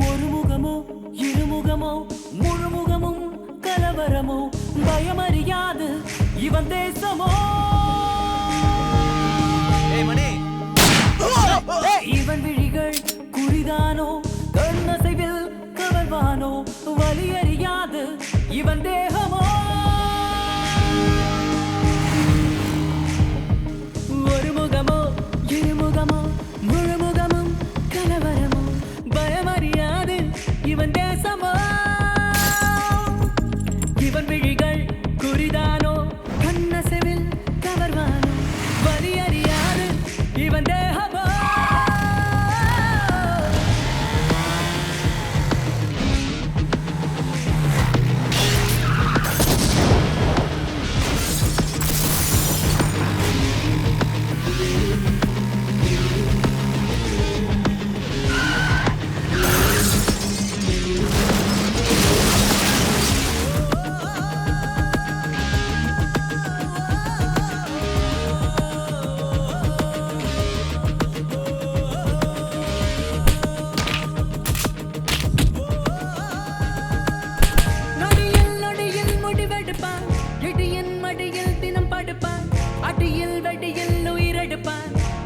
ஒரு முகமோ இருமுகமோ முழுமுகமும் கலவரமோ பயமறியாது இவன் தேசமோ இவன் விழிகள் குறிதானோ கண்ணசைவில் கவர்வானோ வலியறியாது இவன் தேகமோ ஒரு முகமோ இருமுகமோ முழுமுகமும் கலவரமோ பயமறியாது இவன் தேசமோ இவன் விழிகள் குறிதானோ கண்ணசைவில் கவர்வானோ வலியறியாது இவன் தேகமோ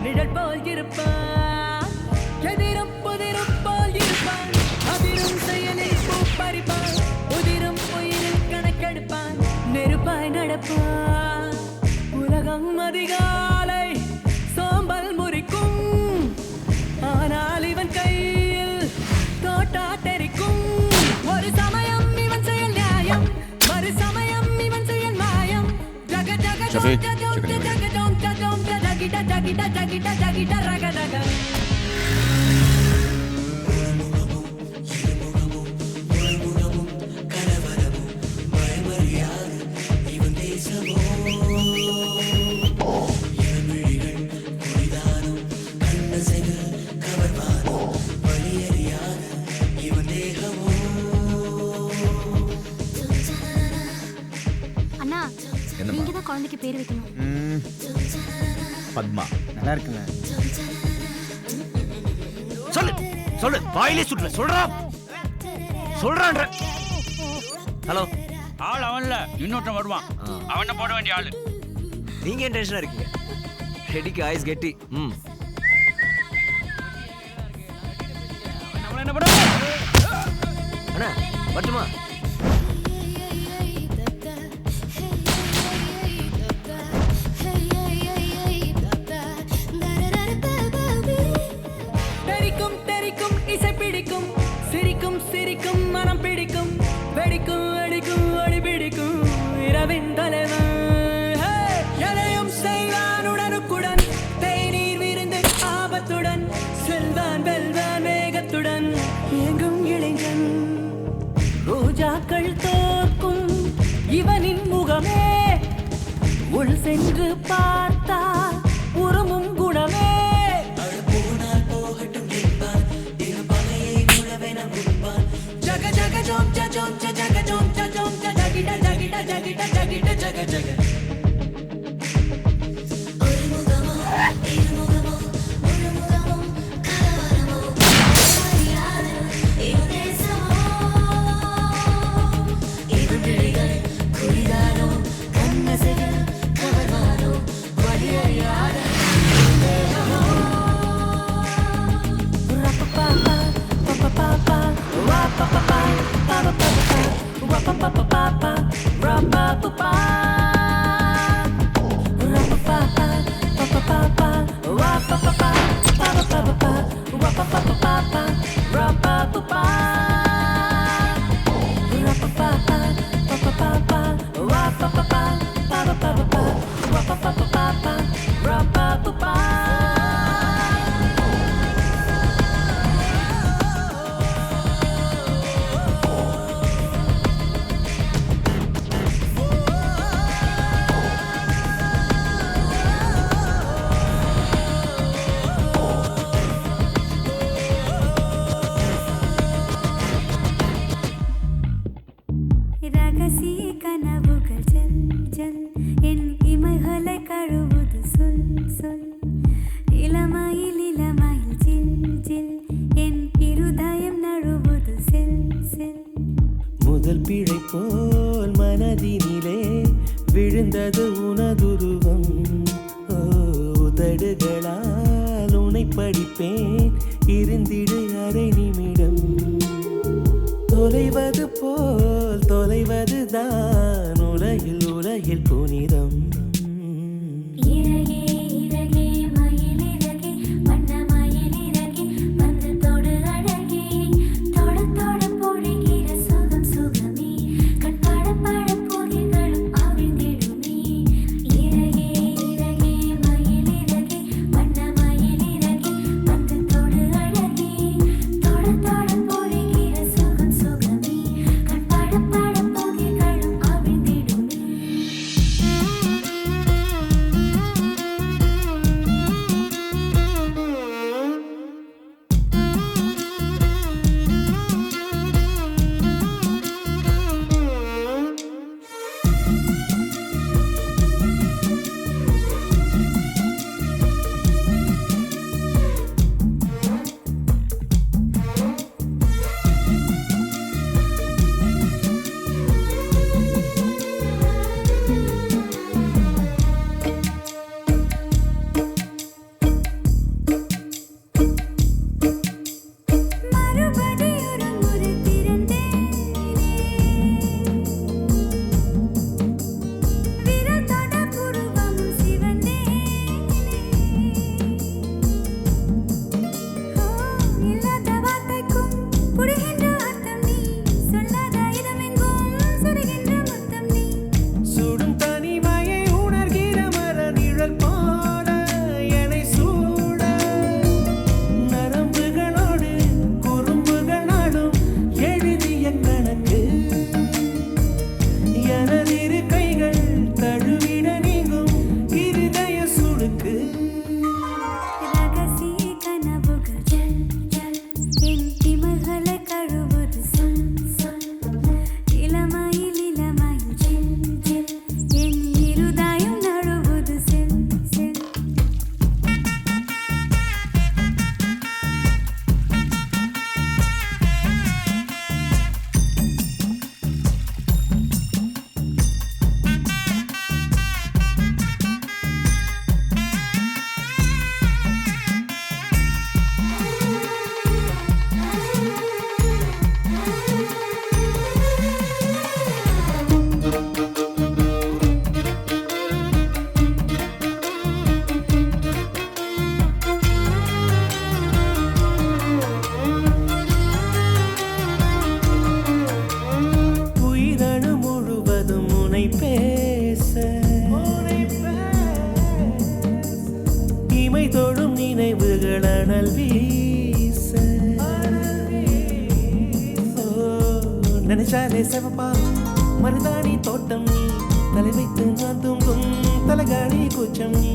நிழல் போல் இருப்பான் எதிரும் புதிரும் போல் இருப்பான் அதிரும் செயலில் பூப்பறிப்பான் உதிரும் உயிரில் கணக்கெடுப்பான் நெருப்பாய் நடப்பான் உலகம் அதிகாலை சோம்பல் முறிக்கும் ஆனால் இவன் கையில் தோட்டா தெரிக்கும் ஒரு சமயம் இவன் செயல் நியாயம் மறு சமயம் இவன் செயல் மாயம் ஜக ஜக ஜக Dagita, dagita, dagita, dagita, raga, daga. அண்ணா நீங்க தான் குழந்தைக்கு பேர் வைக்கணும். பத்மா நல்லா இருக்குங்க. சொல்லு சொல்லு வாயிலே சுற்ற சொல்றான்ற. ஹலோ, ஆள் அவன்ல இன்னொருத்தன் வருவான், அவனை போட வேண்டிய ஆளு. நீங்க ஏன் டென்ஷனா இருக்கீங்க? ரெடிக்கு ஐஸ் கெட்டி. என்ன பண்ண அண்ணா வரட்டுமா? சிரிக்கும் சிரிக்கும் மனம் பிடிக்கும் வெடிக்கும் வெடிக்கும் ஒளி பிடிக்கும் இரவின் தலைவன் எதையும் செய்வான் உடனுக்குடன் தேநீர் விருந்து ஆபத்துடன் செல்வான் வெல்வான் வேகத்துடன் எங்கும் இளைஞன் ரோஜாக்கள் தோற்கும் இவனின் முகமே உள் சென்று பார்த்தால் உருமும் குணமே விழுந்தது உனதுருவம். உதடுகளால் உனை படிப்பேன், இருந்திடு அரை நிமிடம். தொலைவது போல் தொலைவதுதான் உலகில் உலகில் புனிதம். இறகே இறகே மயிலிறகே வண்ண மயிலிறகே வந்து தொடு அழகே தொட தொட பொழிகிற சுகம் சுகமே கண்பட பட பொதிகளும் அவிழ்ந்திடுமே. இறகே இறகே மயிலிறகே வண்ண மயிலிறகே வந்து தொடு அழகே தொட தொட பொழிகிற சுகம் சுகமே கண்பட பட பொதிகளும் அவிழ்ந்திடுமே. மறுபடியொரு முறை பிறந்தேனே விரல் தொட புருவம் சிவந்தேனே. இல்லாத வார்த்தைக்கும் புரிகின்ற அர்த்தம் நீ சொல்லாத இடமெங்கும் சுடுகின்ற முத்தம் நீ. சுடும் தனிமையை உணர்கிற மர நிழல் போல என்னை சூட நரம்புகளோடு குறும்புகள் நாடும் எழுதிய கணக்கு. எனதிரு கைகள் தழுவிட நீங்கும் இருதய சுடுக்கு. ரகசிய கனவுகள் ஜல் ஜல் என் இமைகளை கழுவது சொல் சொல். இளமையில் இளமையில் ஜில் ஜில் என் இருதயம் நழுவுது செல் செல். உயிரணு முழுவதும் உனை பேச இமை தொடும் நினைவுகள் அனல் வீச. நினைச்சாலே செவப்பா மருதாணி தோட்டம் நீ தலை வைத்து நான் தூங்கும் தலகாணி கூச்சம் நீ.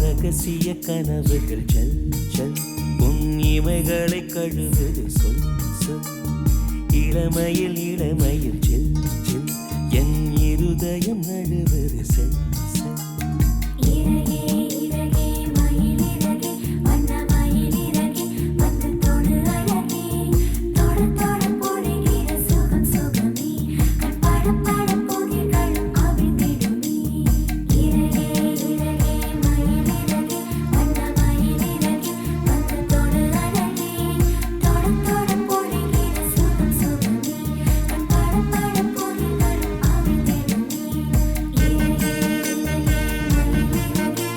ரகசிய கனவுகள் ஜல் ஜல் உன் இமைகளை கழுவது சொல் சொல். இளமையில் இளமையில் ஜில் ஜில் என் இருதயம் நழுவது செல் செல். இறகே இறகே மயிலிறகே வண்ண மயிலிறகே வந்து தொடு அழகே தொட தொட பொழிகிற சுகம் சுகமே கண்பட பட பொதிகளும் அவிழ்ந்திடுமே. இறகே இறகே மயிலிறகே வண்ண மயிலிறகே வந்து தொடு அழகே தொட தொட பொழிகிற சுகம் சுகமே கண்பட பட பொதிகளும் அவிழ்ந்திடுமே. இறகே இறகே மயிலிறகே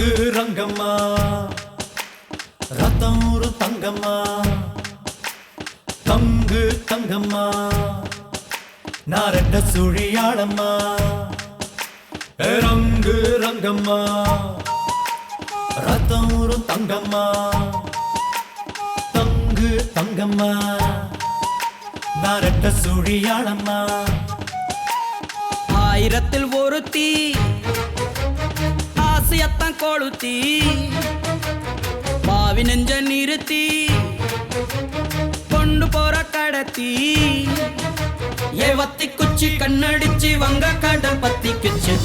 ரங்கு ரங்கம்மா ரத்தம் ஒரு தங்கம்மா தங்கு தங்கம்மா நாரட்ட சுழியாளம்மா ரங்கு ரங்கம்மா ரத்தம் ஒரு தங்கம்மா தங்கு தங்கம்மா நாரட்ட சுழியாளம்மா ஆயிரத்தில் ஒருத்தி ஆசையத்தான் கொளுத்தி பாவி நெஞ்ச நிறுத்தி கொண்டு போற கடத்தி ஏவத்தி குச்சி கண்ணடிச்சு வங்க கடல் பத்திக்குச்சு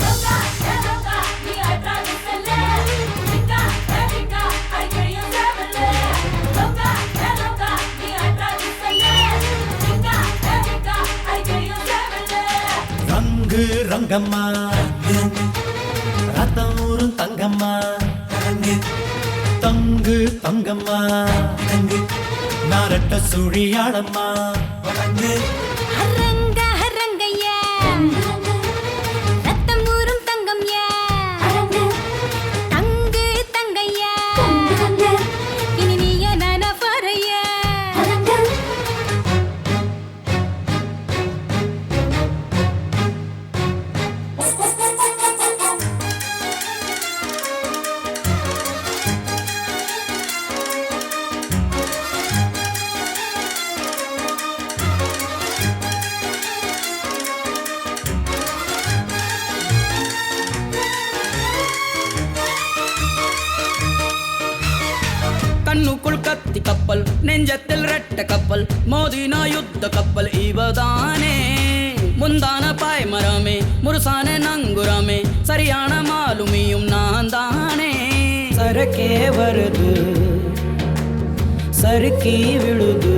ரங்கு ரங்கம்மா ரத்தம் ஒரு தங்கம்மா தங்கு தங்கம்மா நாரட்ட சுழியாளம்மா அரங்க அரங்கையா ரத்தம் ஊரும் தங்கம்யா தங்கு தங்கையா இனி நீயா நானா பாறையா கண்ணுக்குள் கத்தி கப்பல் நெஞ்சத்தில் ரெட்ட கப்பல் மோதினா யுத்த கப்பல் இவதானே முந்தான பாய்மரமே முருசான நங்குரமே சரியான மாலுமியும் நான் தானே சரக்கே வருது சறுக்கி விழுது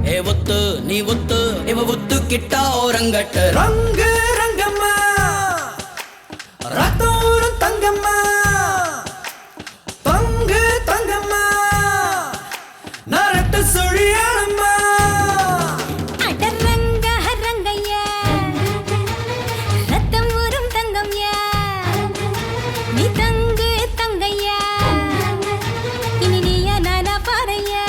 ஏ ஒத்து நீ ஒத்து இவ ஒத்து கிட்டா ஓரங்கட்டு ரங்கு ரங்கம்மா ரத்தம் ஒரு தங்கம்மா தங்கு தங்கம்மா நாரட்ட சுழியாளம்மா அடரங்க அரங்கையா ரத்தம் ஊரும் தங்கம்யா நீ தங்கு தங்கையா இனி நீயா நானா பாறையா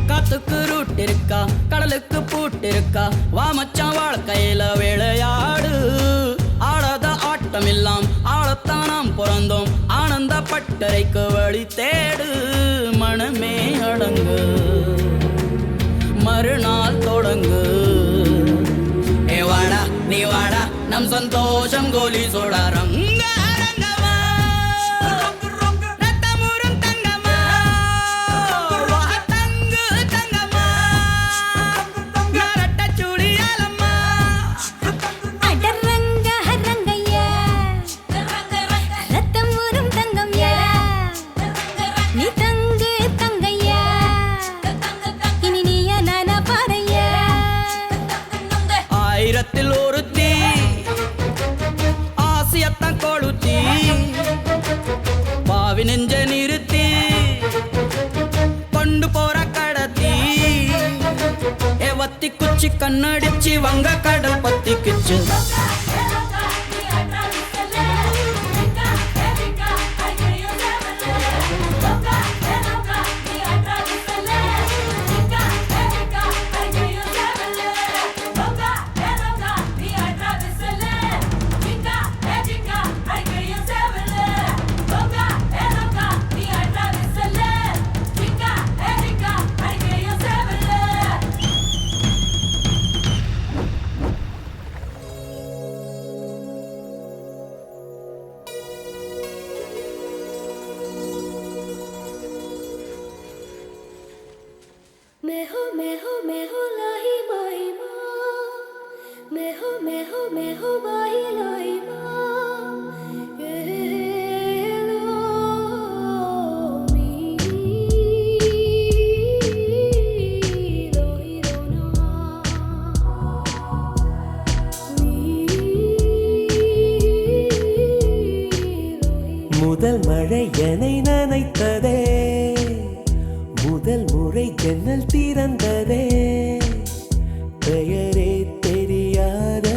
காத்துக்கு ரூட் இருக்கா கடலுக்கு பூட்டு இருக்கா வா மச்சான் வாழ்க்கையில விளையாடு ஆடாத ஆட்டம் எல்லாம் ஆளத்தான் நாம் பிறந்தோம் ஆனந்த பட்டறைக்கு வழி தேடு மனமே அடங்கு மறுநாள் தொடங்கு ஏ வாடா நீ வாடா நம் சந்தோஷம் கோலி சோடா ரங்க ரங்கமா ரத்தமுறும் தங்கமா வா தங்கு தங்கமா நாரட்ட சுழியாளம்மா அடரங்க அரங்கையா ரத்தம் ஊரும் தங்கம்யா நீ தங்கு தங்கையா இனி நீயா நானா பாறையா ஆயிரத்தில் ஒருத்தி ஆசையத்தான் கொளுத்தி பாவி நெஞ்ச நிறுத்தி கொண்டு போற கடத்தி ஏவத்தி குச்சி கண்ணடிச்சு வங்க கடல் பத்திக்குச்சு முதல் மழை என்னை நனைத்ததே, முதல் முறை ஜன்னல் திறந்ததே, பெயரே தெரியாத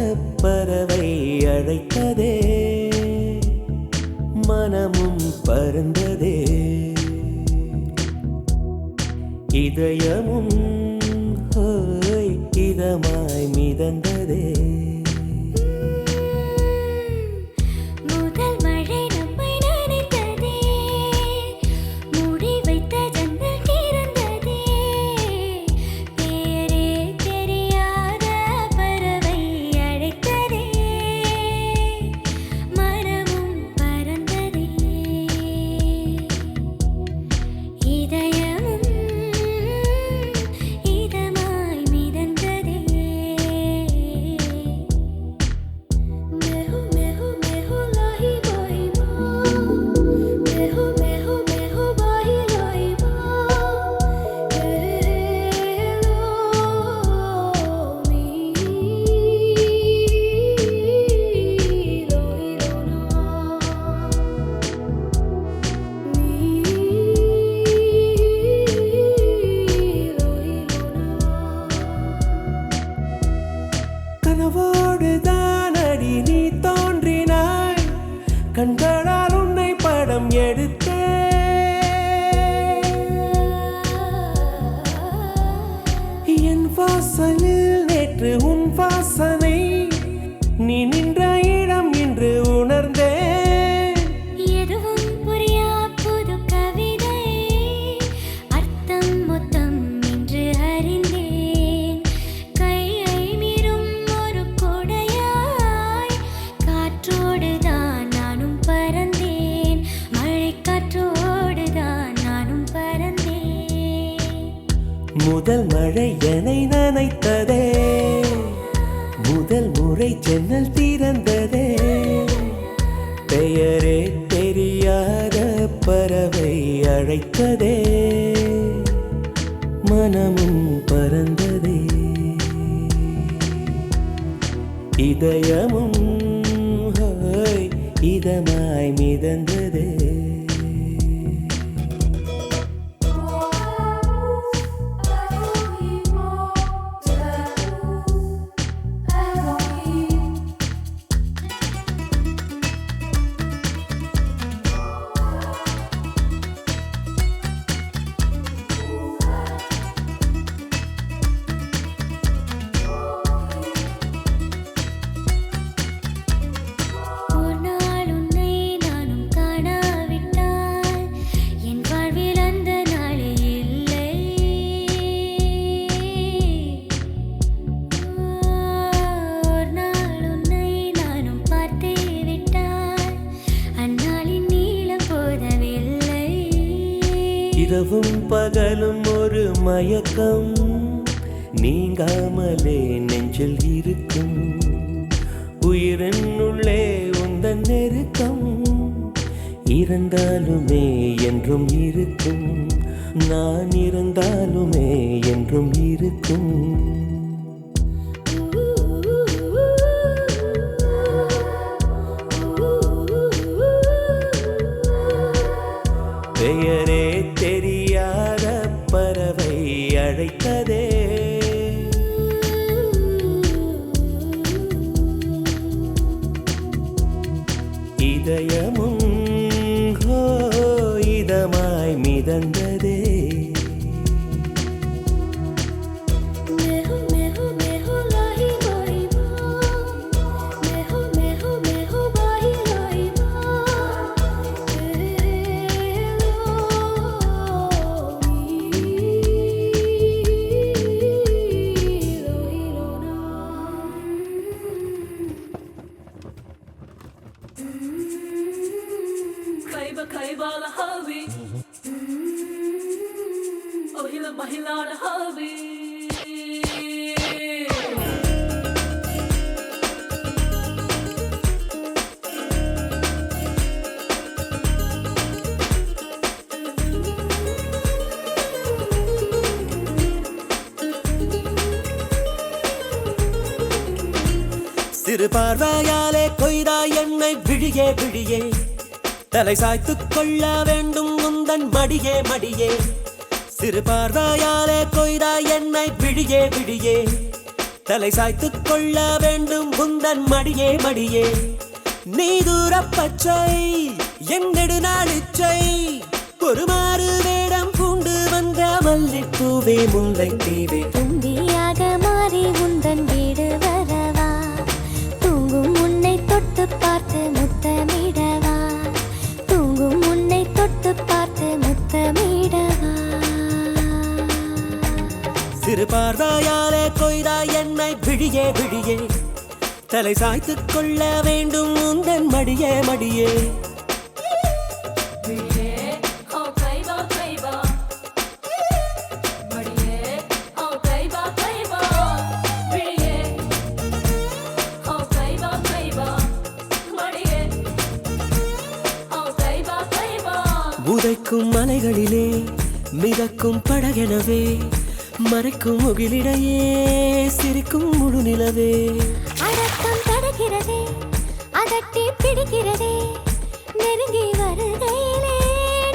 பறவை அழைத்ததே, மனமும் பறந்ததே, இதயமும் ஹோய் இதமாய் மிதந்ததே. முதல் மழை நம்மை நனைத்ததே, மூடி வைத்த ஜன்னல் திறந்ததே, பெயரே தெரியாத பறவை அழைத்ததே, மனமும் பறந்ததே, இதயமும் இதமாய் மிதந்ததே. मेहू मेहू मेहू लाही बाही माँ, मेहू मेहू मेहू बाही लाई माँ, हेलो मी लोही लोना मी लोही लोना. கனவோடு தானடி நீ தோன்றினாய், கண்களால் உன்னை படம் எடுத்தேன். என் வாசலில் நேற்று உன் வாசனை, நீ நின்ற இடம் இன்று உணர்ந்தேன். எதுவும் புரியா புது கவிதை, அர்த்தம் மொத்தம் இன்று அறிந்தேன். கையை மீறும் ஒரு கொடையாய், காற்றோடுதான் நானும் பறந்தேன், மழை காற்றோடுதான் நானும் பறந்தேன். முதல் மழை என்னை நனைத்ததே, முதல் முறை ஜன்னல் திறந்ததே, பெயரே தெரியாத பறவை அழைத்ததே, மனமும் பறந்ததே, இதயமும் ஹோய் இதமாய் மிதந்ததே. ஒரு நாள் உன்னை நானும் காணாவிட்டால், என் வாழ்வில் அந்த நாளே இல்லை. ஒரு நாள் உன்னை நானும் பார்த்தே விட்டால், அந்நாளின் நீளம் போதவில்லை. இரவும் பகலும் ஒரு மயக்கம், நீங்காமலே நெஞ்சில் இருக்கும், உயிரின் உள்ளே உந்தன் நெருக்கம், இருந்தாலுமே என்றும் இருக்கும், நான் இருந்தாலுமே என்றும் இருக்கும். பெயரே தெரியாத பறவை அழைத்ததே, இதயமும் ஹோ இதமாய் மிதந்ததே. मेहू मेहू मेहू लाही बाही माँ, मेहू मेहू मेहू बाही लाई माँ, हेलो मी लोही लोना. Kayba kayba la havi, ohila bahila la havi. சிறு பார்வையாலே கொய்தா என்னை விழியே விழியே, தலை சாய்த்துக் கொள்ள வேண்டும் உந்தன் மடியே மடியே சிறு பார்வையாலே கொய்தாய் என்னை விழியே விழியே தலை சாய்த்துக் கொள்ள வேண்டும் உந்தன் மடியே மடியே நீ தூர பச்சை என் நெடுநாளிச்சை ஒரு மாறு வேடம் பூண்டு வந்த மல்லிப்பூவே முல்லைத்தீவே தும்பியாக மாறி உந்தன் வீடு வரவா தூங்கும் உன்னை தொட்டு பார்த்து முத்தமிடவா தூங்கும் உன்னை தொட்டு பார்த்து முத்தமிடவா சிறு பார்வையாலே கொய்தாய் என்னை விழியே விழியே தலை சாய்த்துக் கொள்ள வேண்டும் உந்தன் மடியே மடியே Oh kaiba kaiba Madiye Oh kaiba kaiba Madiye Oh kaiba kaiba Madiye Oh kaiba kaiba உதைக்கும் மலைகளிலே மிதக்கும் படகெனவே மறைக்கும் முகிலிடையே சிரிக்கும் முழு நிலவே அடக்கம் தடுக்கிறதே அதட்டி பிடிக்கிறதே நெருங்கி வருகையிலே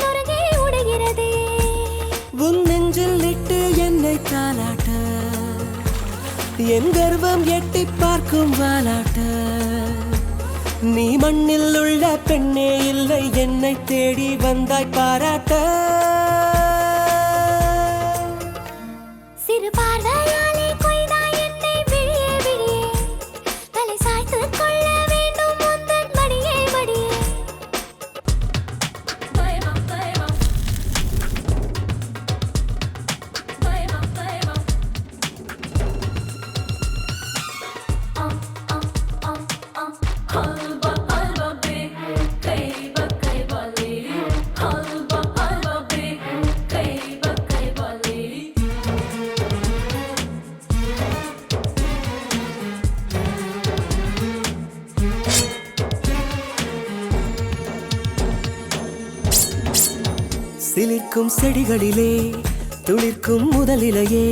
நொறுங்கி உடைகிறதே உன் நெஞ்சில் இட்டு என்னை தாலாட்ட என் கர்வம் எட்டி பார்க்கும் வாலாட்ட நீ மண்ணில் உள்ள பெண்ணே இல்லை என்னை தேடி வந்தாய் பாராட்ட சிறு பார்வையாலே கொய்தாய் என்னை விழியே விழியே தலை சாய்த்துக் கொள்ள வேண்டும் உந்தன் மடியே மடியே Kaiba kaiba Kaiba kaiba Halba halba be kaiba kaiba lady Halba halba be kaiba kaiba lady சிலிர்க்கும் செடிகளிலே துளிர்க்கும் முதலிலேயே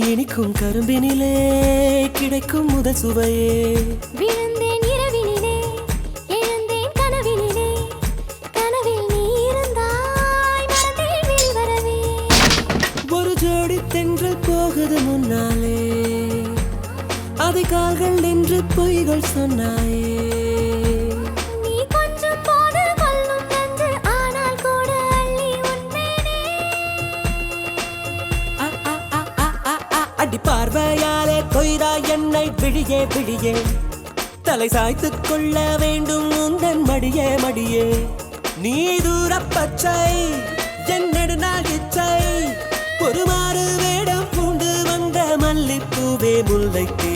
இனிக்கும் கரும்பினிலே கிடைக்கும் முதல் சுவையே விழுந்தேன் இரவினிலே எழுந்தேன் கனவினிலே கனவில் நீ இருந்தாய் மறந்தேன் வெளிவரவே ஒரு ஜோடி தென்றல் போகுது முன்னாலே அதிகால்கள் நின்று பொய்கள் சொன்னாயே நீ கொஞ்சம் போது கொல்லும் நன்று ஆனால் கூட அள்ளி உண்மையே அடி பார்வையாலே கொய்தாய் என்னை விழியே விழியே தலை சாய்த்துக் கொள்ள வேண்டும் உந்தன் மடியே மடியே நீ தூர பச்சை என் நெடுநாள் இச்சை ஒரு மாறு வேடம் பூண்டு வந்த மல்லிப்பூவே முல்லைத்தீவே